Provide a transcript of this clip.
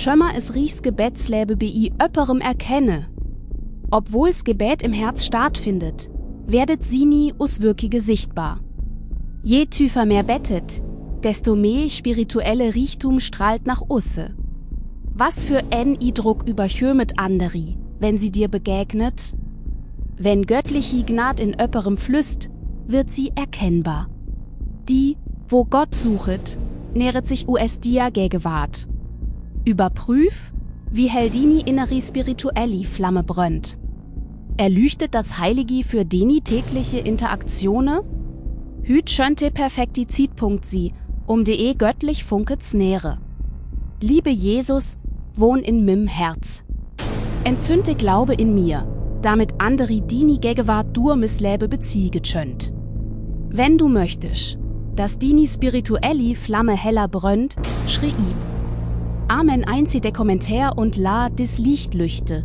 schömmer es riechs Gebetsläbe bi öpperem erkenne. Obwohl's Gebet im Herz stattfindet, werdet sini us wirkige sichtbar. Je tiefer mehr bettet, desto mehr spirituelle Richtum strahlt nach usse. Was für en Eindruck überchömet anderi, wenn sie dir begegnet? Wenn göttliche Gnad in öpperem flüsst, wird sie erkennbar. Die, wo Gott suchet, nähret sich us dia Gegenwart. Überprüf, wie hell dini inneri spirituelli Flamme brennt. Erleuchtet das Heilige für deni tägliche Interaktione? Hüt schönte perfektizidpunkt sie, de göttlich funket's nähere. Liebe Jesus, wohn in mim Herz. Entzünde Glaube in mir, damit anderi dini Gegenwart durmes Lebe beziege schönt. Wenn du möchtest, dass dini spirituelli Flamme heller brennt, schrieb. Amen einzig der Kommentar und la dis Licht lüchte.